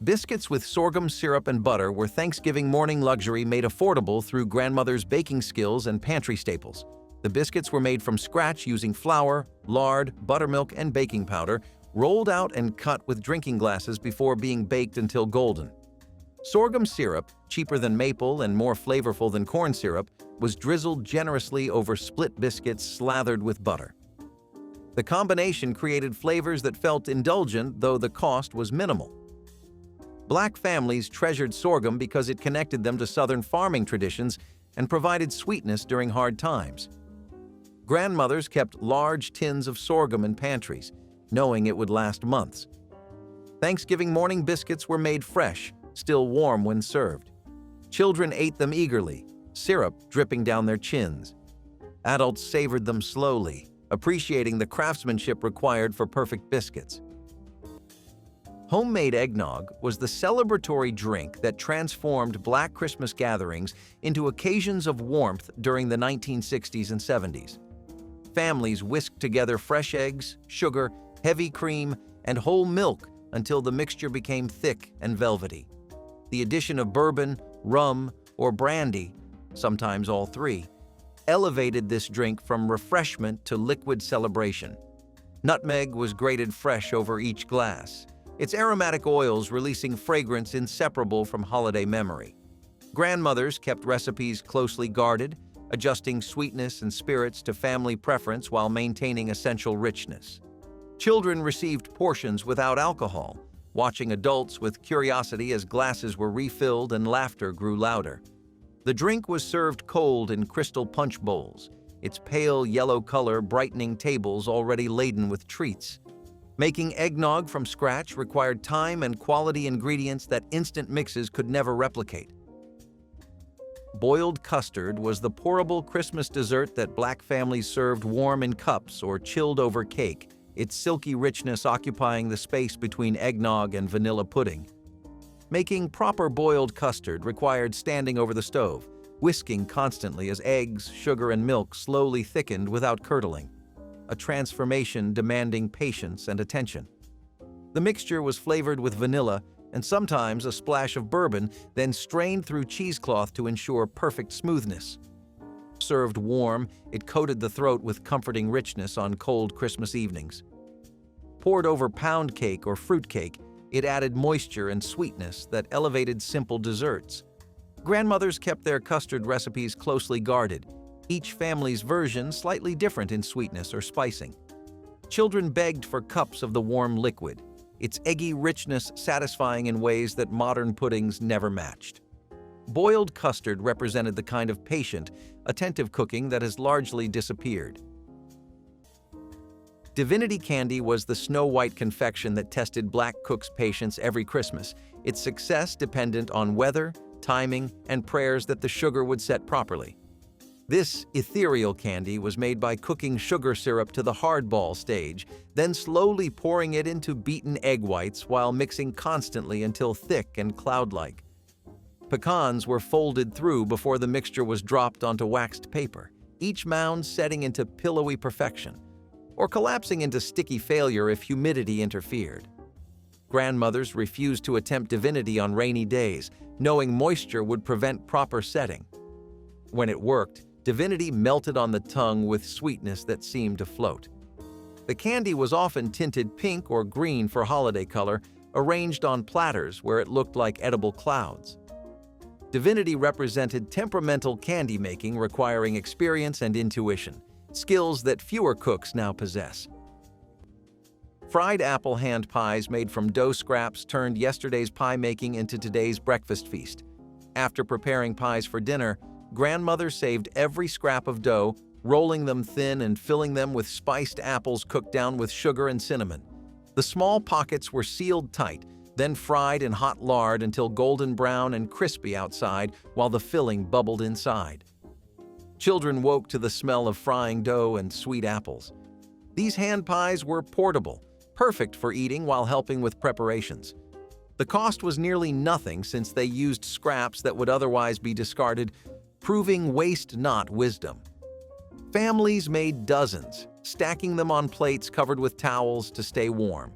Biscuits with sorghum syrup and butter were Thanksgiving morning luxury made affordable through grandmother's baking skills and pantry staples. The biscuits were made from scratch using flour, lard, buttermilk, and baking powder, rolled out and cut with drinking glasses before being baked until golden. Sorghum syrup, cheaper than maple and more flavorful than corn syrup, was drizzled generously over split biscuits slathered with butter. The combination created flavors that felt indulgent, though the cost was minimal. Black families treasured sorghum because it connected them to Southern farming traditions and provided sweetness during hard times. Grandmothers kept large tins of sorghum in pantries, knowing it would last months. Thanksgiving morning biscuits were made fresh, still warm when served. Children ate them eagerly, syrup dripping down their chins. Adults savored them slowly, appreciating the craftsmanship required for perfect biscuits. Homemade eggnog was the celebratory drink that transformed Black Christmas gatherings into occasions of warmth during the 1960s and 70s. Families whisked together fresh eggs, sugar, heavy cream, and whole milk until the mixture became thick and velvety. The addition of bourbon, rum, or brandy, sometimes all three, elevated this drink from refreshment to liquid celebration. Nutmeg was grated fresh over each glass, its aromatic oils releasing fragrance inseparable from holiday memory. Grandmothers kept recipes closely guarded, adjusting sweetness and spirits to family preference while maintaining essential richness. Children received portions without alcohol, watching adults with curiosity as glasses were refilled and laughter grew louder. The drink was served cold in crystal punch bowls, its pale yellow color brightening tables already laden with treats. Making eggnog from scratch required time and quality ingredients that instant mixes could never replicate. Boiled custard was the pourable Christmas dessert that Black families served warm in cups or chilled over cake, its silky richness occupying the space between eggnog and vanilla pudding. Making proper boiled custard required standing over the stove, whisking constantly as eggs, sugar, and milk slowly thickened without curdling, a transformation demanding patience and attention. The mixture was flavored with vanilla and sometimes a splash of bourbon, then strained through cheesecloth to ensure perfect smoothness. Served warm, it coated the throat with comforting richness on cold Christmas evenings. Poured over pound cake or fruit cake, it added moisture and sweetness that elevated simple desserts. Grandmothers kept their custard recipes closely guarded, each family's version slightly different in sweetness or spicing. Children begged for cups of the warm liquid, its eggy richness satisfying in ways that modern puddings never matched. Boiled custard represented the kind of patient, attentive cooking that has largely disappeared. Divinity candy was the snow-white confection that tested Black cooks' patience every Christmas, its success dependent on weather, timing, and prayers that the sugar would set properly. This ethereal candy was made by cooking sugar syrup to the hardball stage, then slowly pouring it into beaten egg whites while mixing constantly until thick and cloud-like. Pecans were folded through before the mixture was dropped onto waxed paper, each mound setting into pillowy perfection, or collapsing into sticky failure if humidity interfered. Grandmothers refused to attempt divinity on rainy days, knowing moisture would prevent proper setting. When it worked, divinity melted on the tongue with sweetness that seemed to float. The candy was often tinted pink or green for holiday color, arranged on platters where it looked like edible clouds. Divinity represented temperamental candy making requiring experience and intuition, skills that fewer cooks now possess. Fried apple hand pies made from dough scraps turned yesterday's pie making into today's breakfast feast. After preparing pies for dinner, grandmother saved every scrap of dough, rolling them thin and filling them with spiced apples cooked down with sugar and cinnamon. The small pockets were sealed tight, then fried in hot lard until golden brown and crispy outside while the filling bubbled inside. Children woke to the smell of frying dough and sweet apples. These hand pies were portable, perfect for eating while helping with preparations. The cost was nearly nothing since they used scraps that would otherwise be discarded, proving waste not wisdom. Families made dozens, stacking them on plates covered with towels to stay warm.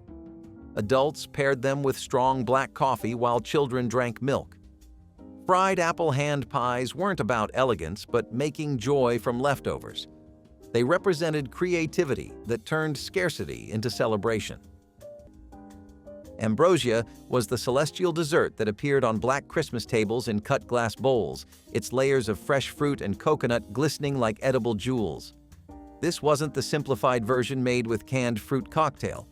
Adults paired them with strong black coffee while children drank milk. Fried apple hand pies weren't about elegance, but making joy from leftovers. They represented creativity that turned scarcity into celebration. Ambrosia was the celestial dessert that appeared on black Christmas tables in cut glass bowls, its layers of fresh fruit and coconut glistening like edible jewels. This wasn't the simplified version made with canned fruit cocktail.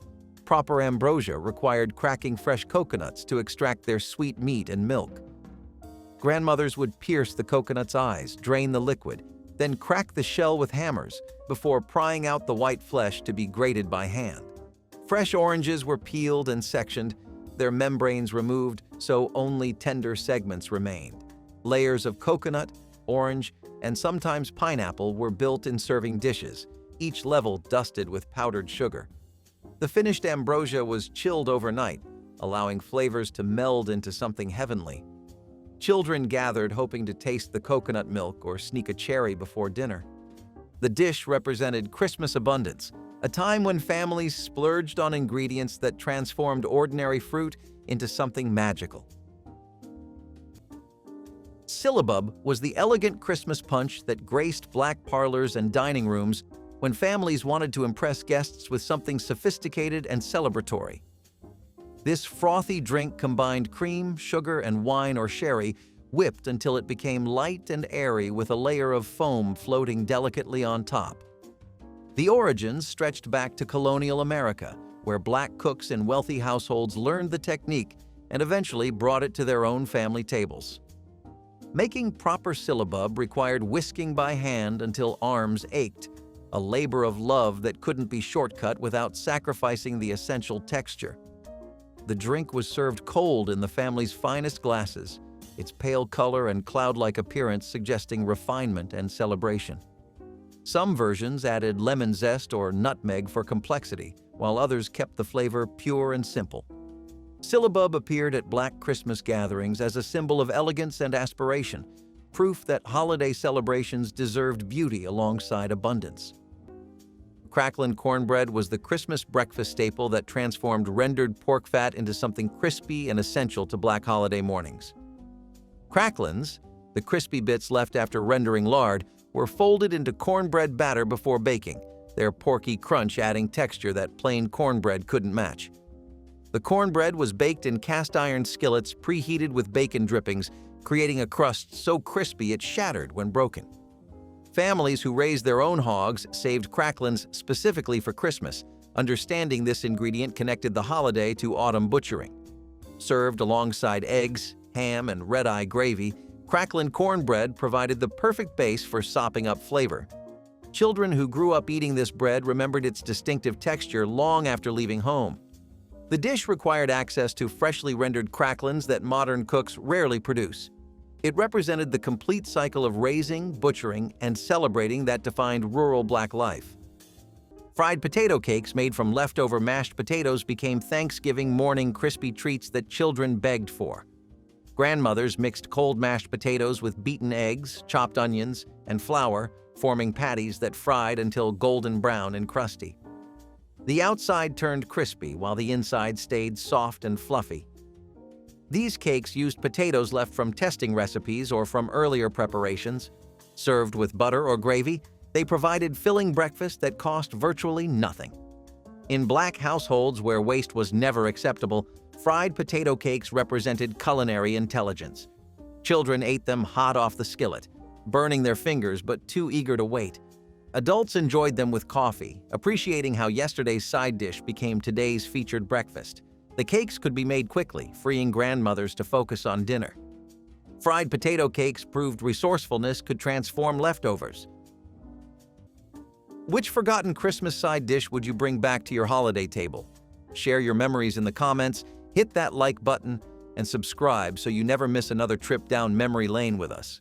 Proper ambrosia required cracking fresh coconuts to extract their sweet meat and milk. Grandmothers would pierce the coconut's eyes, drain the liquid, then crack the shell with hammers before prying out the white flesh to be grated by hand. Fresh oranges were peeled and sectioned, their membranes removed so only tender segments remained. Layers of coconut, orange, and sometimes pineapple were built in serving dishes, each level dusted with powdered sugar. The finished ambrosia was chilled overnight, allowing flavors to meld into something heavenly. Children gathered hoping to taste the coconut milk or sneak a cherry before dinner. The dish represented Christmas abundance, a time when families splurged on ingredients that transformed ordinary fruit into something magical. Syllabub was the elegant Christmas punch that graced black parlors and dining rooms when families wanted to impress guests with something sophisticated and celebratory. This frothy drink combined cream, sugar, and wine or sherry, whipped until it became light and airy with a layer of foam floating delicately on top. The origins stretched back to colonial America, where black cooks in wealthy households learned the technique and eventually brought it to their own family tables. Making proper syllabub required whisking by hand until arms ached, a labor of love that couldn't be shortcut without sacrificing the essential texture. The drink was served cold in the family's finest glasses, its pale color and cloud-like appearance suggesting refinement and celebration. Some versions added lemon zest or nutmeg for complexity, while others kept the flavor pure and simple. Syllabub appeared at Black Christmas gatherings as a symbol of elegance and aspiration, proof that holiday celebrations deserved beauty alongside abundance. Cracklin cornbread was the Christmas breakfast staple that transformed rendered pork fat into something crispy and essential to Black holiday mornings. Cracklins, the crispy bits left after rendering lard, were folded into cornbread batter before baking, their porky crunch adding texture that plain cornbread couldn't match. The cornbread was baked in cast-iron skillets preheated with bacon drippings, creating a crust so crispy it shattered when broken. Families who raised their own hogs saved cracklins specifically for Christmas, understanding this ingredient connected the holiday to autumn butchering. Served alongside eggs, ham, and red-eye gravy, cracklin cornbread provided the perfect base for sopping up flavor. Children who grew up eating this bread remembered its distinctive texture long after leaving home. The dish required access to freshly rendered cracklins that modern cooks rarely produce. It represented the complete cycle of raising, butchering, and celebrating that defined rural Black life. Fried potato cakes made from leftover mashed potatoes became Thanksgiving morning crispy treats that children begged for. Grandmothers mixed cold mashed potatoes with beaten eggs, chopped onions, and flour, forming patties that fried until golden brown and crusty. The outside turned crispy while the inside stayed soft and fluffy. These cakes used potatoes left from testing recipes or from earlier preparations. Served with butter or gravy, they provided filling breakfast that cost virtually nothing. In Black households where waste was never acceptable, fried potato cakes represented culinary intelligence. Children ate them hot off the skillet, burning their fingers but too eager to wait. Adults enjoyed them with coffee, appreciating how yesterday's side dish became today's featured breakfast. The cakes could be made quickly, freeing grandmothers to focus on dinner. Fried potato cakes proved resourcefulness could transform leftovers. Which forgotten Christmas side dish would you bring back to your holiday table? Share your memories in the comments, hit that like button, and subscribe so you never miss another trip down memory lane with us.